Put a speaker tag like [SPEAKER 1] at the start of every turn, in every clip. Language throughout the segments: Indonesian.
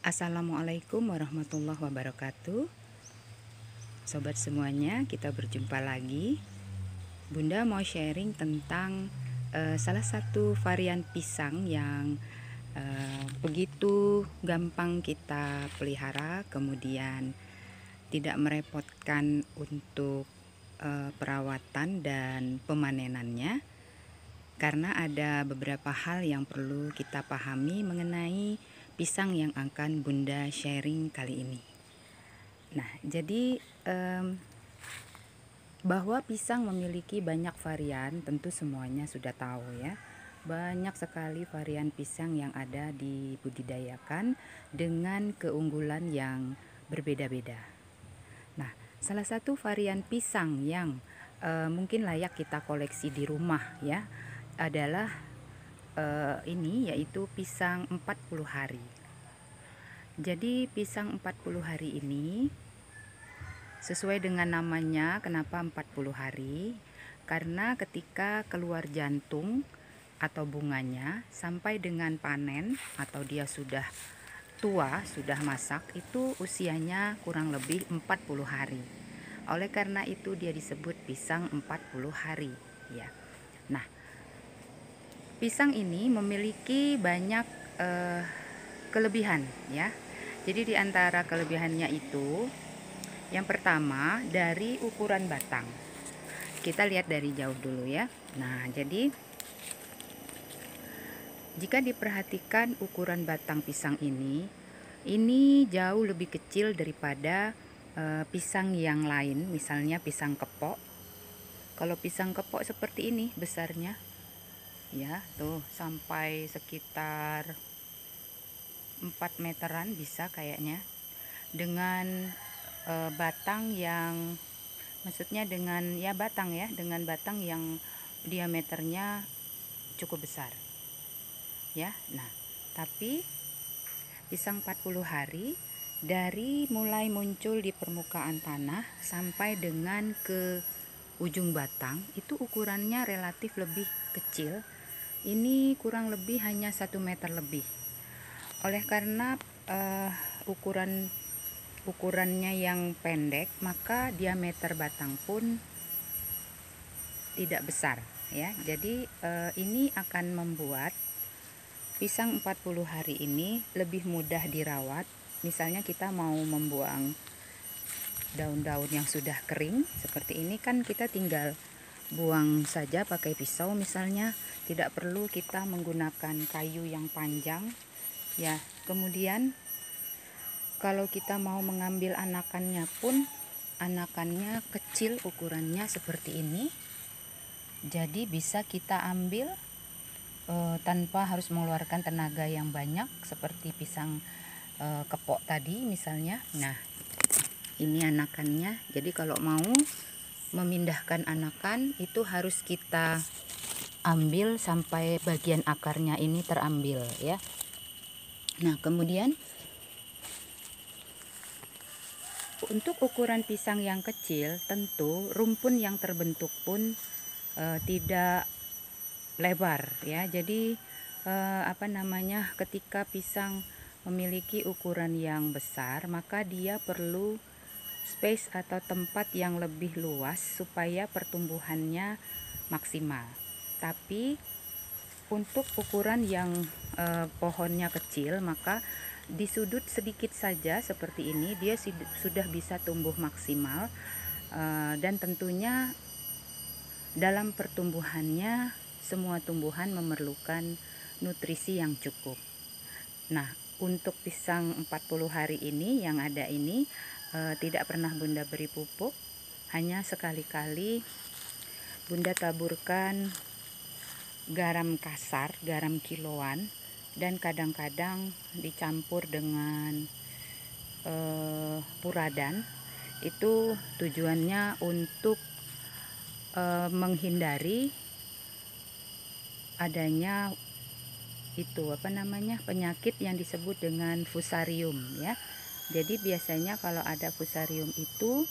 [SPEAKER 1] Assalamualaikum warahmatullahi wabarakatuh. Sobat semuanya, kita berjumpa lagi. Bunda mau sharing tentang salah satu varian pisang yang begitu gampang kita pelihara, kemudian tidak merepotkan untuk perawatan dan pemanenannya, karena ada beberapa hal yang perlu kita pahami mengenai pisang yang akan Bunda sharing kali ini. Nah, jadi bahwa pisang memiliki banyak varian, tentu semuanya sudah tahu ya. Banyak sekali varian pisang yang ada dibudidayakan dengan keunggulan yang berbeda-beda. Nah, salah satu varian pisang yang mungkin layak kita koleksi di rumah ya adalah ini, yaitu pisang 40 hari. Jadi pisang 40 hari ini sesuai dengan namanya, kenapa 40 hari? Karena ketika keluar jantung atau bunganya sampai dengan panen atau dia sudah tua, sudah masak, itu usianya kurang lebih 40 hari. Oleh karena itu dia disebut pisang 40 hari ya. Nah, pisang ini memiliki banyak kelebihan ya. Jadi di antara kelebihannya itu, yang pertama dari ukuran batang. Kita lihat dari jauh dulu ya. Nah, jadi jika diperhatikan ukuran batang pisang ini jauh lebih kecil daripada pisang yang lain, misalnya pisang kepok. Kalau pisang kepok seperti ini besarnya, ya tuh sampai sekitar 4 meteran bisa kayaknya, dengan batang yang, maksudnya dengan ya batang ya, dengan batang yang diameternya cukup besar ya. Nah, tapi pisang 40 hari dari mulai muncul di permukaan tanah sampai dengan ke ujung batang itu ukurannya relatif lebih kecil. Ini kurang lebih hanya 1 meter lebih. Oleh karena ukurannya yang pendek, maka diameter batang pun tidak besar ya. Jadi ini akan membuat pisang 40 hari ini lebih mudah dirawat. Misalnya kita mau membuang daun-daun yang sudah kering seperti ini, kan kita tinggal buang saja pakai pisau misalnya, tidak perlu kita menggunakan kayu yang panjang ya. Kemudian kalau kita mau mengambil anakannya pun, anakannya kecil ukurannya seperti ini, jadi bisa kita ambil tanpa harus mengeluarkan tenaga yang banyak seperti pisang kepok tadi misalnya. Nah, ini anakannya. Jadi kalau mau memindahkan anakan itu harus kita ambil sampai bagian akarnya ini terambil ya. Nah, kemudian untuk ukuran pisang yang kecil, tentu rumpun yang terbentuk pun tidak lebar ya. Jadi ketika pisang memiliki ukuran yang besar, maka dia perlu space atau tempat yang lebih luas supaya pertumbuhannya maksimal. Tapi untuk ukuran yang pohonnya kecil, maka di sudut sedikit saja seperti ini dia sudah bisa tumbuh maksimal, dan tentunya dalam pertumbuhannya semua tumbuhan memerlukan nutrisi yang cukup. Nah, untuk pisang 40 hari ini yang ada ini tidak pernah Bunda beri pupuk, hanya sekali-kali Bunda taburkan garam kasar, garam kiloan, dan kadang-kadang dicampur dengan puradan. Itu tujuannya untuk menghindari adanya penyakit yang disebut dengan fusarium ya. Jadi biasanya kalau ada fusarium itu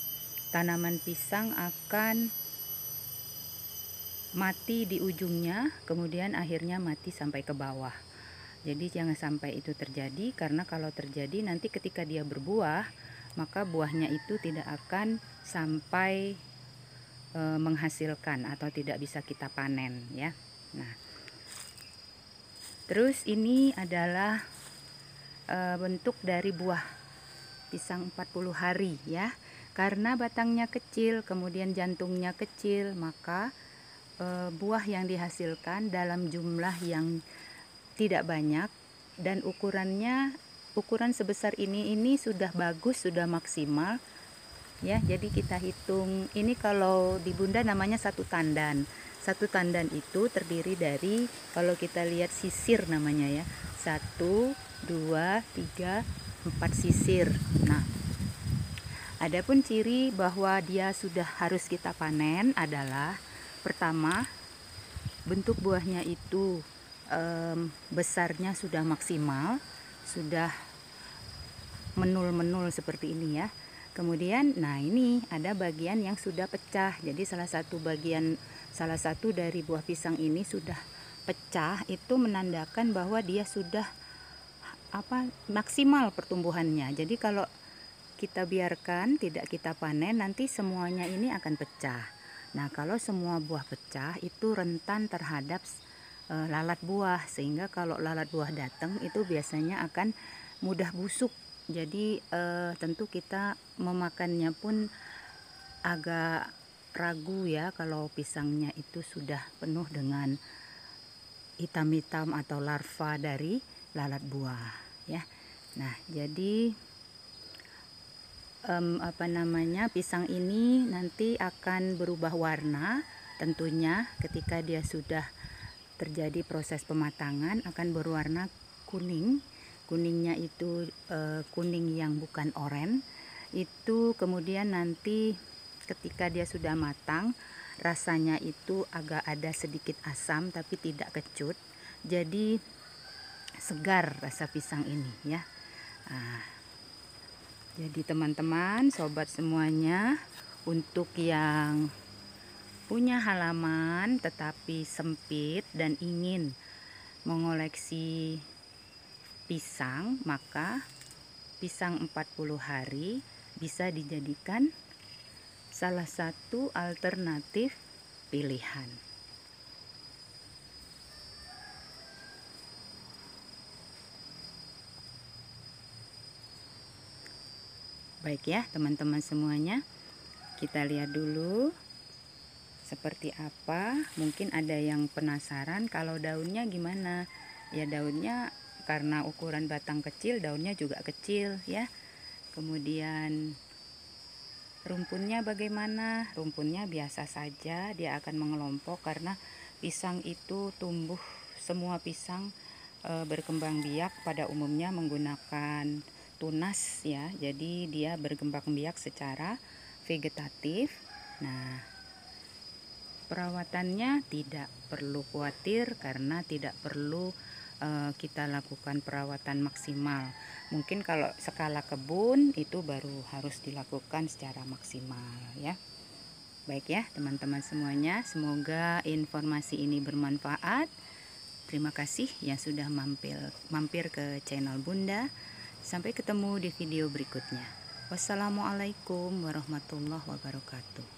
[SPEAKER 1] tanaman pisang akan mati di ujungnya, kemudian akhirnya mati sampai ke bawah. Jadi jangan sampai itu terjadi, karena kalau terjadi nanti ketika dia berbuah, maka buahnya itu tidak akan sampai menghasilkan atau tidak bisa kita panen ya. Nah, terus ini adalah bentuk dari buah pisang 40 hari ya. Karena batangnya kecil, kemudian jantungnya kecil, maka buah yang dihasilkan dalam jumlah yang tidak banyak, dan ukuran sebesar ini sudah bagus, sudah maksimal ya. Jadi kita hitung ini, kalau di Bunda namanya satu tandan. Satu tandan itu terdiri dari, kalau kita lihat sisir namanya ya, 1, 2, 3, 4 sisir. Nah, adapun ciri bahwa dia sudah harus kita panen adalah, pertama, bentuk buahnya itu besarnya sudah maksimal, sudah menul-menul seperti ini ya. Kemudian, nah ini ada bagian yang sudah pecah. Jadi salah satu dari buah pisang ini sudah pecah, itu menandakan bahwa dia sudah maksimal pertumbuhannya. Jadi kalau kita biarkan, tidak kita panen, nanti semuanya ini akan pecah. Nah, kalau semua buah pecah itu rentan terhadap lalat buah, sehingga kalau lalat buah datang itu biasanya akan mudah busuk. Jadi tentu kita memakannya pun agak ragu ya, kalau pisangnya itu sudah penuh dengan hitam-hitam atau larva dari lalat buah ya. Nah, jadi pisang ini nanti akan berubah warna tentunya ketika dia sudah terjadi proses pematangan, akan berwarna kuning. Kuningnya itu kuning yang bukan oranye. Itu kemudian nanti ketika dia sudah matang, rasanya itu agak ada sedikit asam tapi tidak kecut. Jadi segar rasa pisang ini ya. Jadi teman-teman, sobat semuanya, untuk yang punya halaman tetapi sempit dan ingin mengoleksi pisang, maka pisang 40 hari bisa dijadikan salah satu alternatif pilihan. Baik ya teman-teman semuanya, kita lihat dulu seperti apa. Mungkin ada yang penasaran kalau daunnya gimana ya. Daunnya karena ukuran batang kecil, daunnya juga kecil ya. Kemudian rumpunnya bagaimana? Rumpunnya biasa saja, dia akan mengelompok karena pisang itu tumbuh, semua pisang berkembang biak pada umumnya menggunakan tunas ya. Jadi dia berkembang biak secara vegetatif. Nah, perawatannya tidak perlu khawatir karena tidak perlu kita lakukan perawatan maksimal. Mungkin kalau skala kebun itu baru harus dilakukan secara maksimal ya. Baik ya teman-teman semuanya, semoga informasi ini bermanfaat. Terima kasih yang sudah mampir ke channel Bunda. Sampai ketemu di video berikutnya. Wassalamualaikum warahmatullahi wabarakatuh.